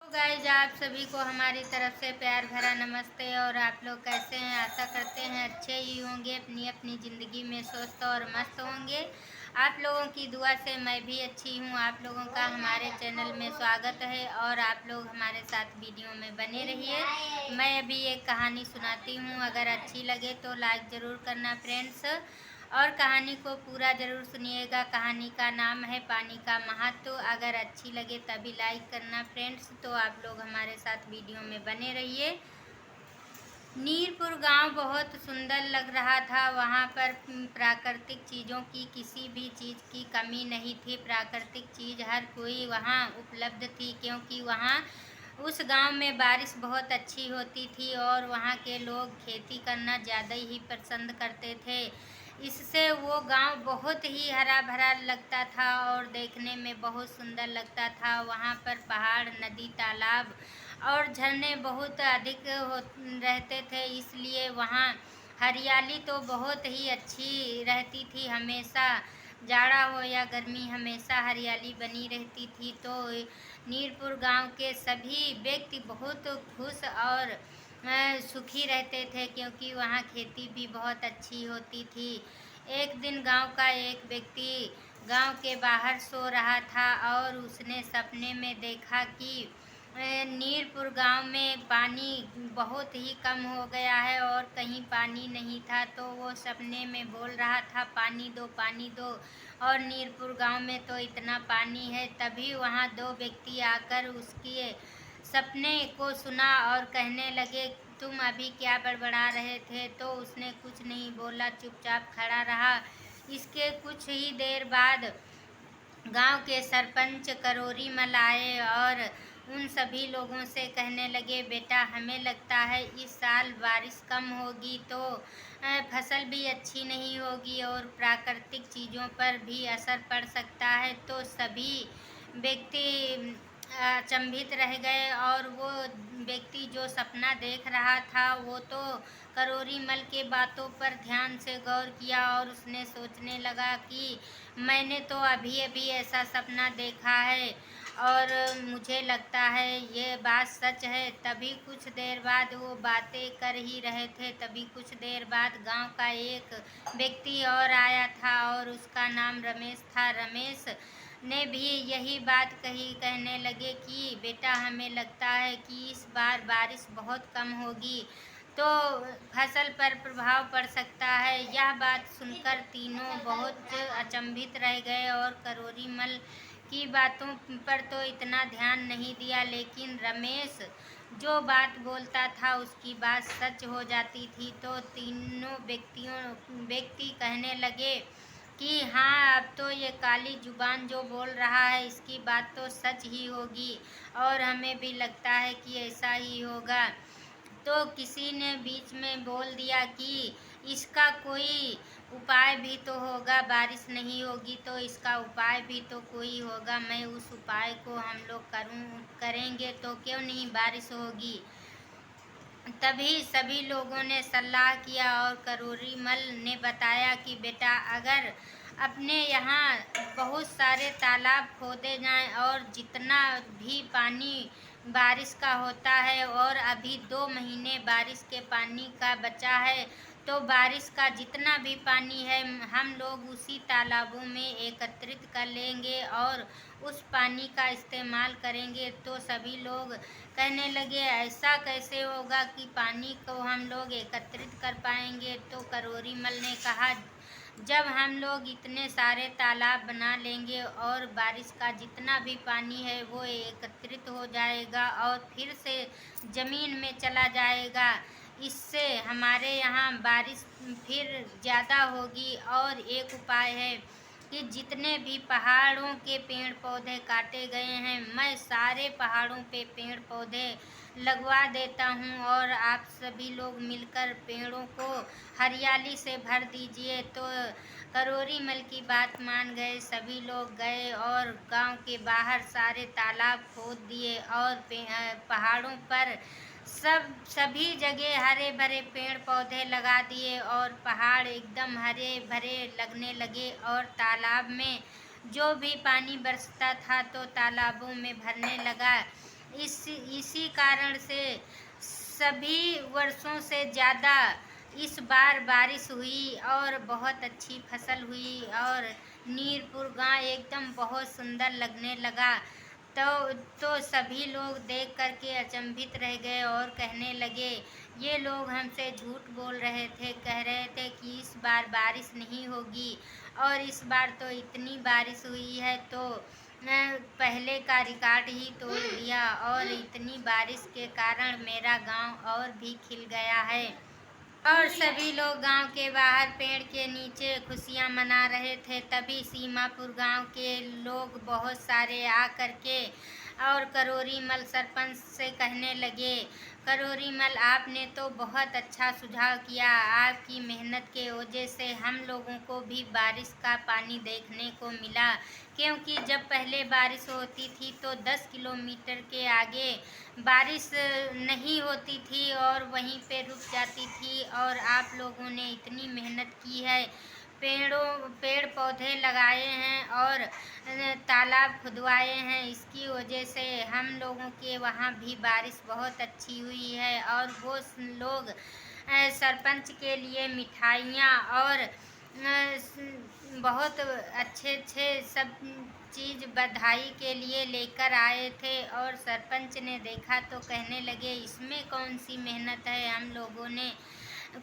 तो गाइज आप सभी को हमारी तरफ से प्यार भरा नमस्ते। और आप लोग कैसे हैं? आशा करते हैं अच्छे ही होंगे, अपनी अपनी ज़िंदगी में स्वस्थ और मस्त होंगे। आप लोगों की दुआ से मैं भी अच्छी हूँ। आप लोगों का हमारे चैनल में स्वागत है और आप लोग हमारे साथ वीडियो में बने रहिए। मैं अभी एक कहानी सुनाती हूँ, अगर अच्छी लगे तो लाइक ज़रूर करना फ्रेंड्स, और कहानी को पूरा ज़रूर सुनिएगा। कहानी का नाम है पानी का महत्व। अगर अच्छी लगे तभी लाइक करना फ्रेंड्स। तो आप लोग हमारे साथ वीडियो में बने रहिए। नीरपुर गांव बहुत सुंदर लग रहा था। वहां पर प्राकृतिक चीज़ों की किसी भी चीज़ की कमी नहीं थी। प्राकृतिक चीज़ हर कोई वहां उपलब्ध थी, क्योंकि वहां उस गांव में बारिश बहुत अच्छी होती थी और वहां के लोग खेती करना ज़्यादा ही पसंद करते थे। इससे वो गांव बहुत ही हरा भरा लगता था और देखने में बहुत सुंदर लगता था। वहां पर पहाड़, नदी, तालाब और झरने बहुत अधिक रहते थे, इसलिए वहाँ हरियाली तो बहुत ही अच्छी रहती थी। हमेशा जाड़ा हो या गर्मी, हमेशा हरियाली बनी रहती थी। तो नीरपुर गांव के सभी व्यक्ति बहुत खुश और सुखी रहते थे, क्योंकि वहाँ खेती भी बहुत अच्छी होती थी। एक दिन गांव का एक व्यक्ति गांव के बाहर सो रहा था और उसने सपने में देखा कि नीरपुर गांव में पानी बहुत ही कम हो गया है और कहीं पानी नहीं था। तो वो सपने में बोल रहा था, पानी दो, पानी दो, और नीरपुर गांव में तो इतना पानी है। तभी वहाँ दो व्यक्ति आकर उसके सपने को सुना और कहने लगे, तुम अभी क्या बड़बड़ा रहे थे? तो उसने कुछ नहीं बोला, चुपचाप खड़ा रहा। इसके कुछ ही देर बाद गांव के सरपंच करोरी मल आए और उन सभी लोगों से कहने लगे, बेटा हमें लगता है इस साल बारिश कम होगी तो फसल भी अच्छी नहीं होगी और प्राकृतिक चीज़ों पर भी असर पड़ सकता है। तो सभी व्यक्ति अचंभित रह गए और वो व्यक्ति जो सपना देख रहा था वो तो करोरी मल के बातों पर ध्यान से गौर किया और उसने सोचने लगा कि मैंने तो अभी अभी ऐसा सपना देखा है और मुझे लगता है ये बात सच है। तभी कुछ देर बाद वो बातें कर ही रहे थे, तभी कुछ देर बाद गांव का एक व्यक्ति और आया था और उसका नाम रमेश था। रमेश ने भी यही बात कही, कहने लगे कि बेटा हमें लगता है कि इस बार बारिश बहुत कम होगी तो फसल पर प्रभाव पड़ सकता है। यह बात सुनकर तीनों बहुत अचंभित रह गए और करोरी मल की बातों पर तो इतना ध्यान नहीं दिया, लेकिन रमेश जो बात बोलता था उसकी बात सच हो जाती थी। तो तीनों व्यक्ति कहने लगे कि हाँ, अब तो ये काली जुबान जो बोल रहा है इसकी बात तो सच ही होगी और हमें भी लगता है कि ऐसा ही होगा। तो किसी ने बीच में बोल दिया कि इसका कोई उपाय भी तो होगा, बारिश नहीं होगी तो इसका उपाय भी तो कोई होगा। मैं उस उपाय को हम लोग करेंगे तो क्यों नहीं बारिश होगी। तभी सभी लोगों ने सलाह किया और करोरी मल ने बताया कि बेटा अगर अपने यहाँ बहुत सारे तालाब खोदे जाएं और जितना भी पानी बारिश का होता है और अभी 2 महीने बारिश के पानी का बचा है, तो बारिश का जितना भी पानी है हम लोग उसी तालाबों में एकत्रित कर लेंगे और उस पानी का इस्तेमाल करेंगे। तो सभी लोग कहने लगे, ऐसा कैसे होगा कि पानी को हम लोग एकत्रित कर पाएंगे? तो करोरी मल ने कहा, जब हम लोग इतने सारे तालाब बना लेंगे और बारिश का जितना भी पानी है वो एकत्रित हो जाएगा और फिर से ज़मीन में चला जाएगा, इससे हमारे यहाँ बारिश फिर ज़्यादा होगी। और एक उपाय है कि जितने भी पहाड़ों के पेड़ पौधे काटे गए हैं, मैं सारे पहाड़ों पे पेड़ पौधे लगवा देता हूँ और आप सभी लोग मिलकर पेड़ों को हरियाली से भर दीजिए। तो करोरी मल की बात मान गए, सभी लोग गए और गांव के बाहर सारे तालाब खोद दिए और पहाड़ों पर सभी जगह हरे भरे पेड़ पौधे लगा दिए और पहाड़ एकदम हरे भरे लगने लगे और तालाब में जो भी पानी बरसता था तो तालाबों में भरने लगा। इसी कारण से सभी वर्षों से ज़्यादा इस बार बारिश हुई और बहुत अच्छी फसल हुई और नीरपुर गांव एकदम बहुत सुंदर लगने लगा। तो सभी लोग देख कर के अचंभित रह गए और कहने लगे, ये लोग हमसे झूठ बोल रहे थे, कह रहे थे कि इस बार बारिश नहीं होगी और इस बार तो इतनी बारिश हुई है तो पहले का रिकॉर्ड ही तोड़ दिया और इतनी बारिश के कारण मेरा गांव और भी खिल गया है। और सभी लोग गांव के बाहर पेड़ के नीचे खुशियां मना रहे थे। तभी सीमापुर गांव के लोग बहुत सारे आ कर के और करोरी मल सरपंच से कहने लगे, करोरी मल आपने तो बहुत अच्छा सुझाव किया, आपकी मेहनत के वजह से हम लोगों को भी बारिश का पानी देखने को मिला। क्योंकि जब पहले बारिश होती थी तो 10 किलोमीटर के आगे बारिश नहीं होती थी और वहीं पे रुक जाती थी। और आप लोगों ने इतनी मेहनत की है, पेड़ पौधे लगाए हैं और तालाब खुदवाए हैं, इसकी वजह से हम लोगों के वहाँ भी बारिश बहुत अच्छी हुई है। और वो लोग सरपंच के लिए मिठाइयाँ और बहुत अच्छे अच्छे सब चीज़ बधाई के लिए लेकर आए थे। और सरपंच ने देखा तो कहने लगे, इसमें कौन सी मेहनत है, हम लोगों ने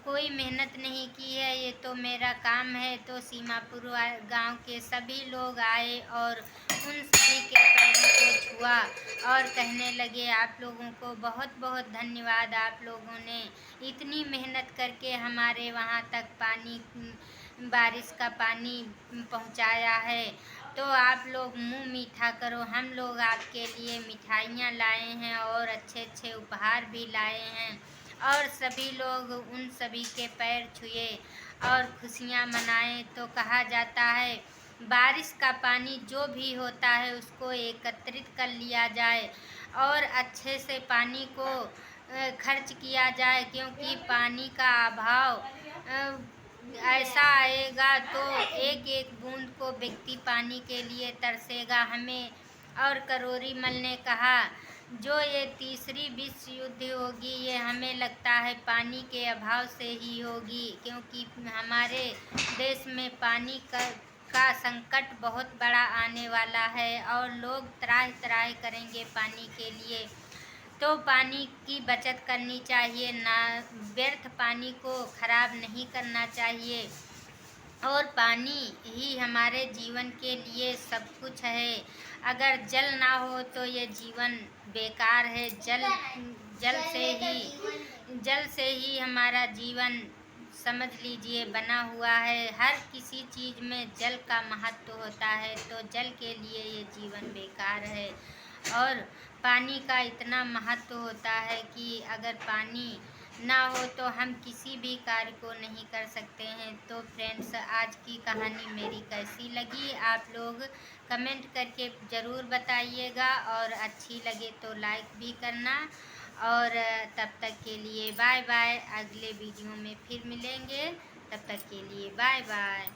कोई मेहनत नहीं की है, ये तो मेरा काम है। तो सीमापुर गांव के सभी लोग आए और उन सभी के पैरों को छुआ और कहने लगे, आप लोगों को बहुत बहुत धन्यवाद, आप लोगों ने इतनी मेहनत करके हमारे वहाँ तक पानी, बारिश का पानी पहुँचाया है। तो आप लोग मुँह मीठा करो, हम लोग आपके लिए मिठाइयाँ लाए हैं और अच्छे अच्छे उपहार भी लाए हैं। और सभी लोग उन सभी के पैर छुए और खुशियाँ मनाए। तो कहा जाता है, बारिश का पानी जो भी होता है उसको एकत्रित कर लिया जाए और अच्छे से पानी को खर्च किया जाए। क्योंकि पानी का अभाव ऐसा आएगा तो एक एक बूंद को व्यक्ति पानी के लिए तरसेगा। हमें और करोरी मल ने कहा, जो ये तीसरी विश्व युद्ध होगी ये हमें लगता है पानी के अभाव से ही होगी। क्योंकि हमारे देश में पानी का संकट बहुत बड़ा आने वाला है और लोग त्राहि त्राहि करेंगे पानी के लिए। तो पानी की बचत करनी चाहिए, ना व्यर्थ पानी को खराब नहीं करना चाहिए। और पानी ही हमारे जीवन के लिए सब कुछ है। अगर जल ना हो तो ये जीवन बेकार है। जल से ही हमारा जीवन समझ लीजिए बना हुआ है। हर किसी चीज़ में जल का महत्व होता है, तो जल के लिए ये जीवन बेकार है। और पानी का इतना महत्व होता है कि अगर पानी ना हो तो हम किसी भी कार्य को नहीं कर सकते हैं। तो फ्रेंड्स, आज की कहानी मेरी कैसी लगी आप लोग कमेंट करके ज़रूर बताइएगा और अच्छी लगे तो लाइक भी करना। और तब तक के लिए बाय बाय, अगले वीडियो में फिर मिलेंगे, तब तक के लिए बाय बाय।